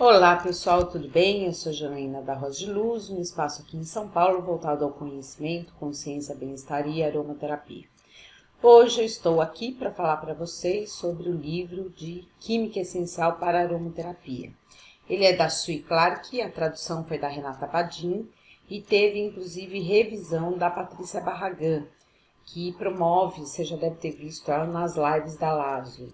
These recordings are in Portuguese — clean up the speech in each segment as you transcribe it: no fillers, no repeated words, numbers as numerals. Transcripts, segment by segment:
Olá pessoal, tudo bem? Eu sou Janaína da Rosa de Luz, um espaço aqui em São Paulo voltado ao conhecimento, consciência, bem-estar e aromaterapia. Hoje eu estou aqui para falar para vocês sobre o livro de Química Essencial para Aromaterapia. Ele é da Sui Clark, a tradução foi da Renata Padim e teve inclusive revisão da Patrícia Barragan, que promove, você já deve ter visto ela nas lives da Lazo.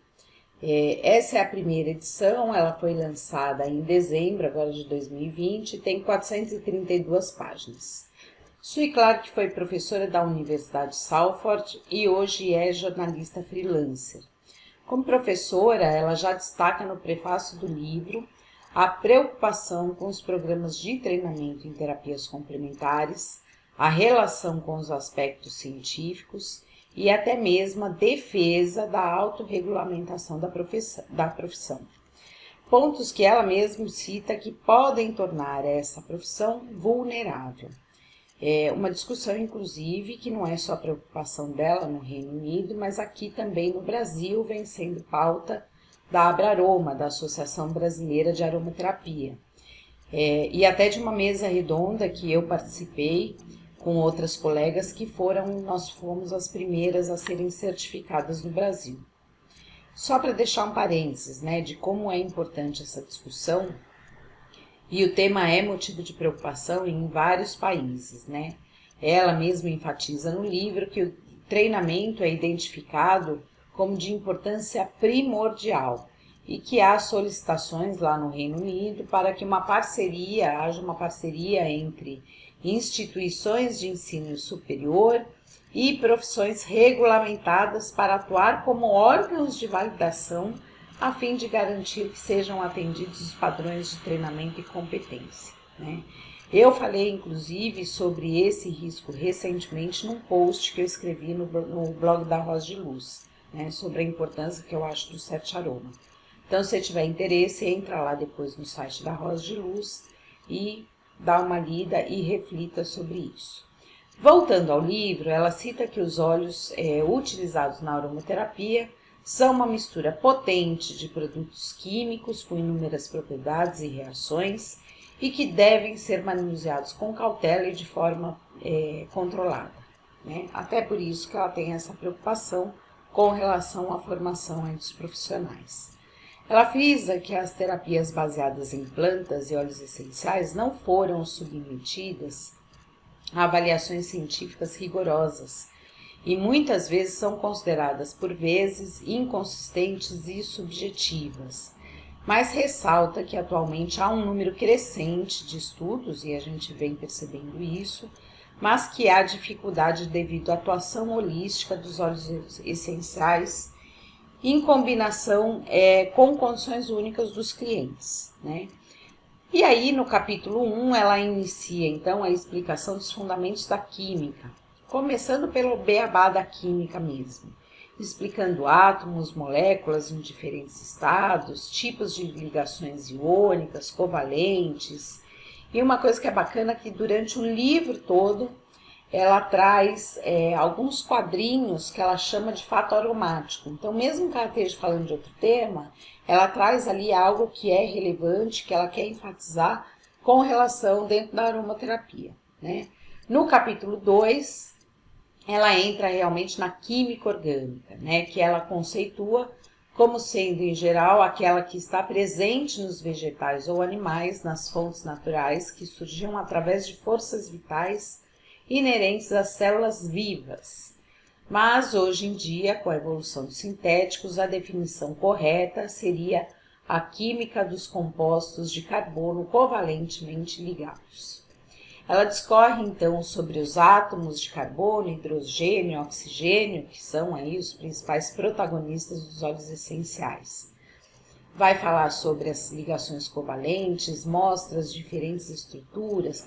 Essa é a primeira edição, ela foi lançada em dezembro agora de 2020 e tem 432 páginas. Sui Clark foi professora da Universidade de Salford e hoje é jornalista freelancer. Como professora, ela já destaca no prefácio do livro a preocupação com os programas de treinamento em terapias complementares, a relação com os aspectos científicos e até mesmo a defesa da autorregulamentação da profissão. Pontos que ela mesma cita que podem tornar essa profissão vulnerável. É uma discussão, inclusive, que não é só preocupação dela no Reino Unido, mas aqui também no Brasil vem sendo pauta da Abraroma, da Associação Brasileira de Aromaterapia. E até de uma mesa redonda que eu participei com outras colegas nós fomos as primeiras a serem certificadas no Brasil. Só para deixar um parênteses, né, de como é importante essa discussão, e o tema é motivo de preocupação em vários países, né? Ela mesma enfatiza no livro que o treinamento é identificado como de importância primordial e que há solicitações lá no Reino Unido para que haja uma parceria entre instituições de ensino superior e profissões regulamentadas para atuar como órgãos de validação a fim de garantir que sejam atendidos os padrões de treinamento e competência, né? Eu falei, inclusive, sobre esse risco recentemente num post que eu escrevi no blog da Rosa de Luz, né, sobre a importância que eu acho do 7 aroma. Então, se tiver interesse, entra lá depois no site da Rosa de Luz e dá uma lida e reflita sobre isso. Voltando ao livro, ela cita que os óleos utilizados na aromaterapia são uma mistura potente de produtos químicos com inúmeras propriedades e reações e que devem ser manuseados com cautela e de forma controlada, né? Até por isso que ela tem essa preocupação com relação à formação entre os profissionais. Ela frisa que as terapias baseadas em plantas e óleos essenciais não foram submetidas a avaliações científicas rigorosas e muitas vezes são consideradas por vezes inconsistentes e subjetivas, mas ressalta que atualmente há um número crescente de estudos, e a gente vem percebendo isso, mas que há dificuldade devido à atuação holística dos óleos essenciais em combinação com condições únicas dos clientes, né? E aí, no capítulo 1, ela inicia, então, a explicação dos fundamentos da química, começando pelo beabá da química mesmo, explicando átomos, moléculas em diferentes estados, tipos de ligações iônicas, covalentes. E uma coisa que é bacana é que durante o livro todo, ela traz alguns quadrinhos que ela chama de fato aromático. Então, mesmo que ela esteja falando de outro tema, ela traz ali algo que é relevante, que ela quer enfatizar com relação dentro da aromaterapia, né? No capítulo 2, ela entra realmente na química orgânica, né? Que ela conceitua como sendo, em geral, aquela que está presente nos vegetais ou animais, nas fontes naturais, que surgiam através de forças vitais inerentes às células vivas. Mas, hoje em dia, com a evolução dos sintéticos, a definição correta seria a química dos compostos de carbono covalentemente ligados. Ela discorre, então, sobre os átomos de carbono, hidrogênio e oxigênio, que são aí os principais protagonistas dos óleos essenciais. Vai falar sobre as ligações covalentes, mostra as diferentes estruturas,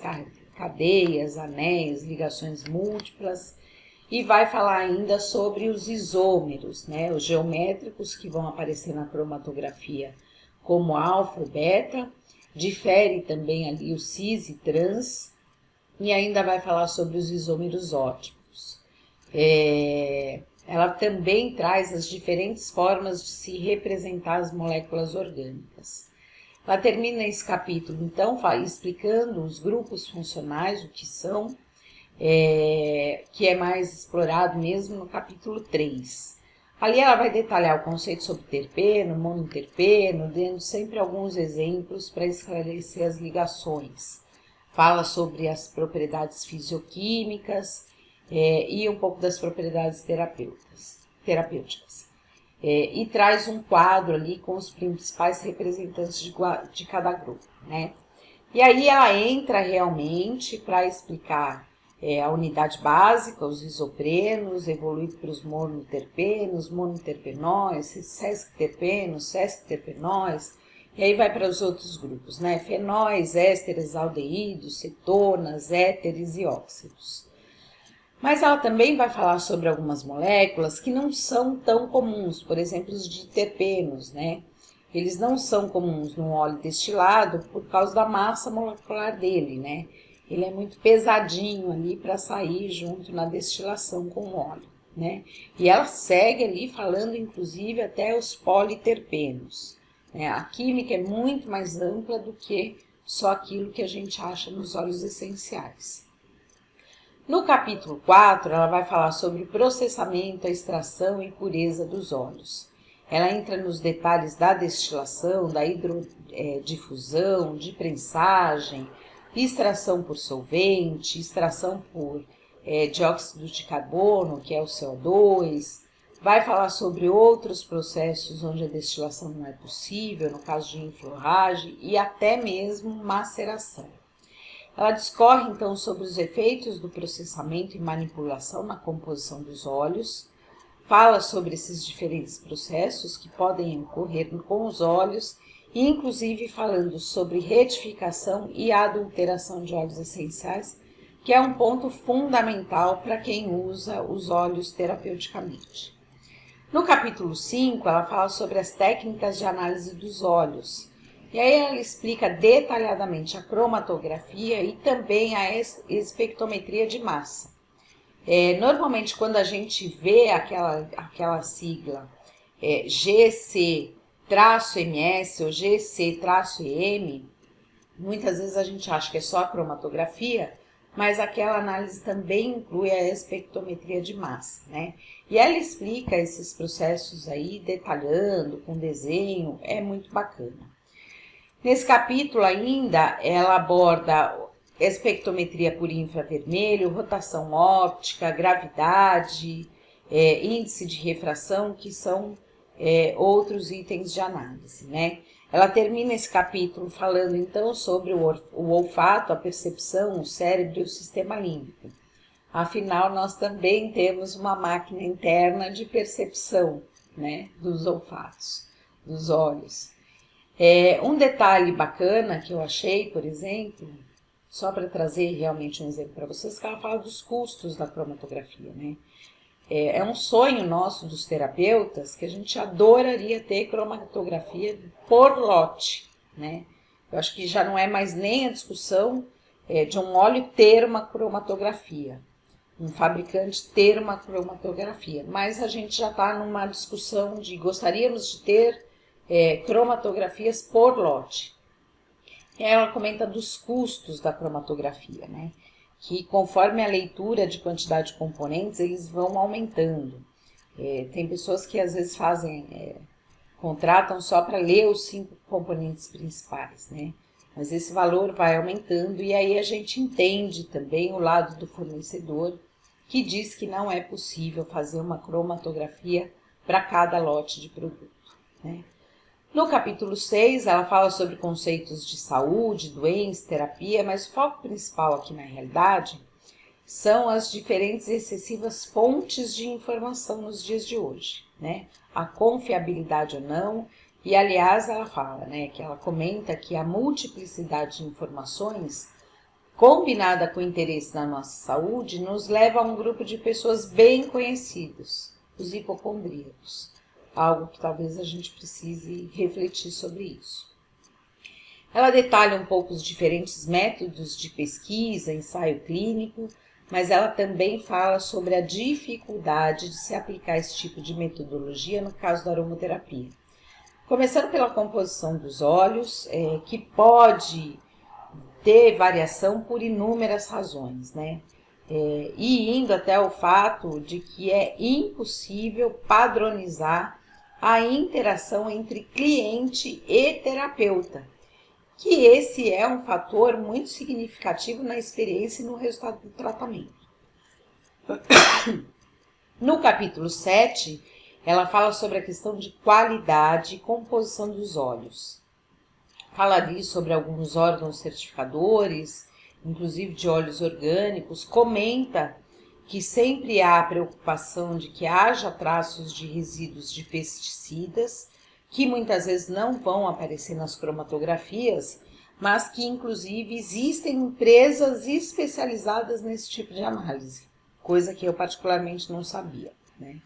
cadeias, anéis, ligações múltiplas, e vai falar ainda sobre os isômeros, né, os geométricos que vão aparecer na cromatografia como alfa e beta, difere também ali o cis e trans, e ainda vai falar sobre os isômeros ópticos. Ela também traz as diferentes formas de se representar as moléculas orgânicas. Ela termina esse capítulo, então, explicando os grupos funcionais, o que são, que é mais explorado mesmo no capítulo 3. Ali ela vai detalhar o conceito sobre terpeno, monoterpeno, dando sempre alguns exemplos para esclarecer as ligações. Fala sobre as propriedades fisioquímicas e um pouco das propriedades terapêuticas. E traz um quadro ali com os principais representantes de cada grupo, né? E aí ela entra realmente para explicar a unidade básica, os isoprenos, evoluído para os monoterpenos, monoterpenóis, sesquiterpenos, sesquiterpenóis, e aí vai para os outros grupos, né? Fenóis, ésteres, aldeídos, cetonas, éteres e óxidos. Mas ela também vai falar sobre algumas moléculas que não são tão comuns, por exemplo, os diterpenos, né? Eles não são comuns no óleo destilado por causa da massa molecular dele, né? Ele é muito pesadinho ali para sair junto na destilação com o óleo, né? E ela segue ali falando, inclusive, até os politerpenos, né? A química é muito mais ampla do que só aquilo que a gente acha nos óleos essenciais. No capítulo 4, ela vai falar sobre o processamento, a extração e pureza dos óleos. Ela entra nos detalhes da destilação, da hidrodifusão, de prensagem, extração por solvente, extração por dióxido de carbono, que é o CO2. Vai falar sobre outros processos onde a destilação não é possível, no caso de enflorragem e até mesmo maceração. Ela discorre, então, sobre os efeitos do processamento e manipulação na composição dos óleos, fala sobre esses diferentes processos que podem ocorrer com os óleos, e inclusive falando sobre retificação e adulteração de óleos essenciais, que é um ponto fundamental para quem usa os óleos terapeuticamente. No capítulo 5, ela fala sobre as técnicas de análise dos óleos. E aí ela explica detalhadamente a cromatografia e também a espectrometria de massa. Normalmente, quando a gente vê aquela sigla GC-MS ou GC-M, muitas vezes a gente acha que é só a cromatografia, mas aquela análise também inclui a espectrometria de massa, né? E ela explica esses processos aí, detalhando, com desenho, é muito bacana. Nesse capítulo ainda, ela aborda espectrometria por infravermelho, rotação óptica, gravidade, índice de refração, que são outros itens de análise, né? Ela termina esse capítulo falando então sobre o olfato, a percepção, o cérebro e o sistema límbico. Afinal, nós também temos uma máquina interna de percepção, né, dos olfatos, dos olhos. Um detalhe bacana que eu achei, por exemplo, só para trazer realmente um exemplo para vocês, que ela fala dos custos da cromatografia, né? É um sonho nosso dos terapeutas que a gente adoraria ter cromatografia por lote, né? Eu acho que já não é mais nem a discussão de um óleo ter uma cromatografia, um fabricante ter uma cromatografia, mas a gente já está numa discussão de gostaríamos de ter cromatografias por lote. Ela comenta dos custos da cromatografia, né? Que conforme a leitura de quantidade de componentes, eles vão aumentando. Tem pessoas que às vezes contratam só para ler os 5 componentes principais, né? Mas esse valor vai aumentando e aí a gente entende também o lado do fornecedor, que diz que não é possível fazer uma cromatografia para cada lote de produto, né? No capítulo 6, ela fala sobre conceitos de saúde, doença, terapia, mas o foco principal aqui na realidade são as diferentes e excessivas fontes de informação nos dias de hoje, né? A confiabilidade ou não, e aliás ela fala, né, que ela comenta que a multiplicidade de informações, combinada com o interesse na nossa saúde, nos leva a um grupo de pessoas bem conhecidos, os hipocondríacos. Algo que talvez a gente precise refletir sobre isso. Ela detalha um pouco os diferentes métodos de pesquisa, ensaio clínico, mas ela também fala sobre a dificuldade de se aplicar esse tipo de metodologia no caso da aromaterapia. Começando pela composição dos óleos, que pode ter variação por inúmeras razões, né? E indo até o fato de que é impossível padronizar a interação entre cliente e terapeuta, que esse é um fator muito significativo na experiência e no resultado do tratamento. No capítulo 7, ela fala sobre a questão de qualidade e composição dos óleos. Fala ali sobre alguns órgãos certificadores, inclusive de óleos orgânicos, comenta que sempre há a preocupação de que haja traços de resíduos de pesticidas, que muitas vezes não vão aparecer nas cromatografias, mas que inclusive existem empresas especializadas nesse tipo de análise, coisa que eu particularmente não sabia, né?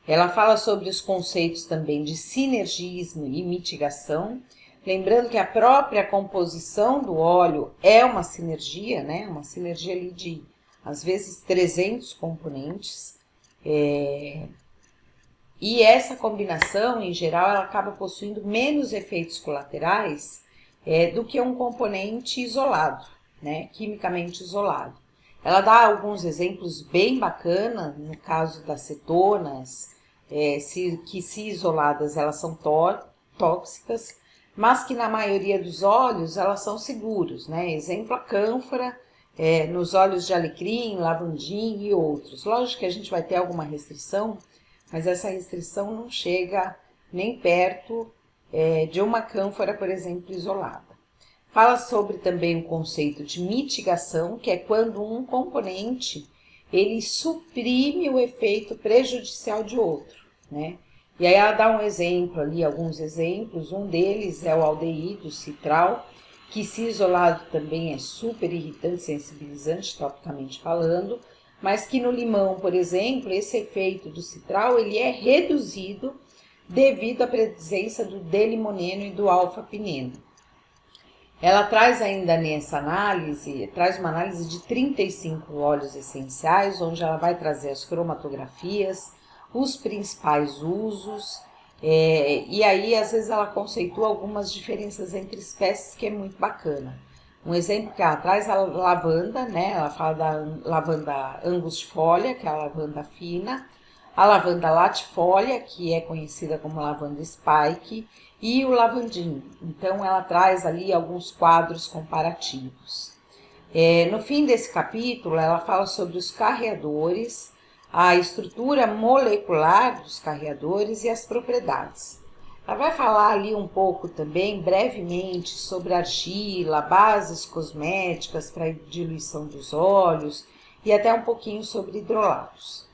Ela fala sobre os conceitos também de sinergismo e mitigação, lembrando que a própria composição do óleo é uma sinergia, né? Uma sinergia ali de, às vezes, 300 componentes. E essa combinação, em geral, ela acaba possuindo menos efeitos colaterais do que um componente isolado, né? Quimicamente isolado. Ela dá alguns exemplos bem bacanas, no caso das cetonas, que se isoladas elas são tóxicas, mas que na maioria dos óleos elas são seguros, né? Exemplo, a cânfora, nos óleos de alecrim, lavandim e outros. Lógico que a gente vai ter alguma restrição, mas essa restrição não chega nem perto de uma cânfora, por exemplo, isolada. Fala sobre também o conceito de mitigação, que é quando um componente ele suprime o efeito prejudicial de outro, né? E aí ela dá um exemplo ali, alguns exemplos, um deles é o aldeído citral, que se isolado também é super irritante, sensibilizante, topicamente falando, mas que no limão, por exemplo, esse efeito do citral ele é reduzido devido à presença do D-limoneno e do alfa-pineno. Ela traz ainda nessa análise, traz uma análise de 35 óleos essenciais, onde ela vai trazer as cromatografias, os principais usos, e aí às vezes ela conceitua algumas diferenças entre espécies que é muito bacana. Um exemplo que ela traz é a lavanda, né? Ela fala da lavanda angustifolia, que é a lavanda fina, a lavanda latifolia, que é conhecida como lavanda spike, e o lavandim. Então, ela traz ali alguns quadros comparativos. No fim desse capítulo, ela fala sobre os carreadores, a estrutura molecular dos carreadores e as propriedades. Ela vai falar ali um pouco também, brevemente, sobre argila, bases cosméticas para diluição dos óleos e até um pouquinho sobre hidrolatos.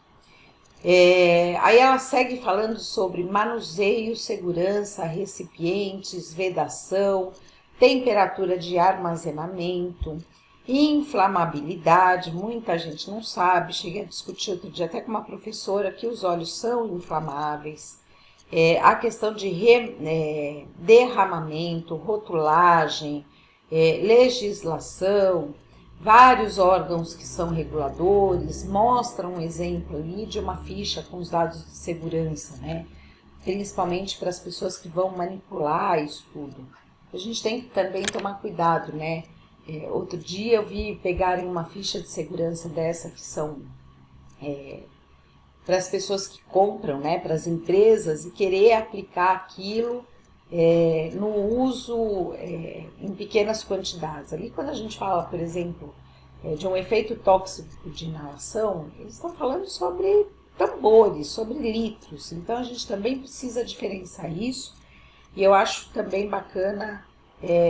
Aí ela segue falando sobre manuseio, segurança, recipientes, vedação, temperatura de armazenamento, inflamabilidade. Muita gente não sabe, cheguei a discutir outro dia até com uma professora que os óleos são inflamáveis. A questão de derramamento, rotulagem, legislação. Vários órgãos que são reguladores mostram um exemplo ali de uma ficha com os dados de segurança, né? Principalmente para as pessoas que vão manipular isso tudo. A gente tem que também tomar cuidado, né? Outro dia eu vi pegarem uma ficha de segurança dessa que são para as pessoas que compram, né? Para as empresas e querer aplicar aquilo no uso em pequenas quantidades. Ali quando a gente fala, por exemplo, de um efeito tóxico de inalação, eles estão falando sobre tambores, sobre litros. Então a gente também precisa diferenciar isso e eu acho também bacana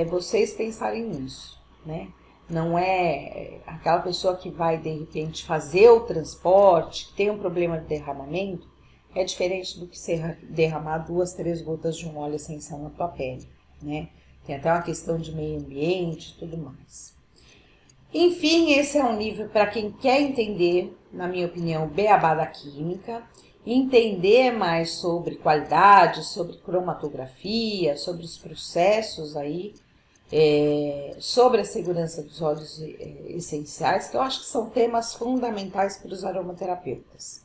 vocês pensarem nisso, né? Não é aquela pessoa que vai de repente fazer o transporte, que tem um problema de derramamento, é diferente do que você derramar 2, 3 gotas de um óleo essencial na tua pele, né? Tem até uma questão de meio ambiente e tudo mais. Enfim, esse é um livro para quem quer entender, na minha opinião, o beabá da química, entender mais sobre qualidade, sobre cromatografia, sobre os processos aí, sobre a segurança dos óleos essenciais, que eu acho que são temas fundamentais para os aromaterapeutas.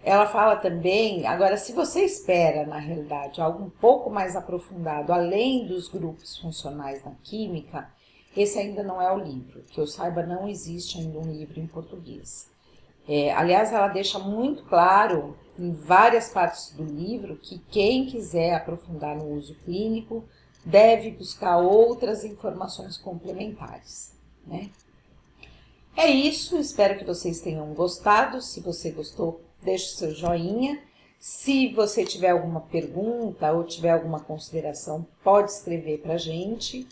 Ela fala também, agora se você espera, na realidade, algo um pouco mais aprofundado, além dos grupos funcionais na química, esse ainda não é o livro. Que eu saiba, não existe ainda um livro em português. Aliás, ela deixa muito claro, em várias partes do livro, que quem quiser aprofundar no uso clínico deve buscar outras informações complementares, né? É isso, espero que vocês tenham gostado. Se você gostou, deixe o seu joinha. Se você tiver alguma pergunta ou tiver alguma consideração, pode escrever para a gente.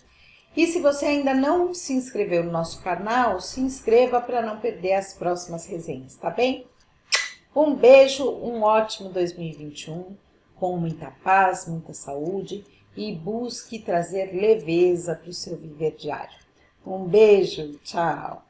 E se você ainda não se inscreveu no nosso canal, se inscreva para não perder as próximas resenhas, tá bem? Um beijo, um ótimo 2021, com muita paz, muita saúde e busque trazer leveza para o seu viver diário. Um beijo, tchau!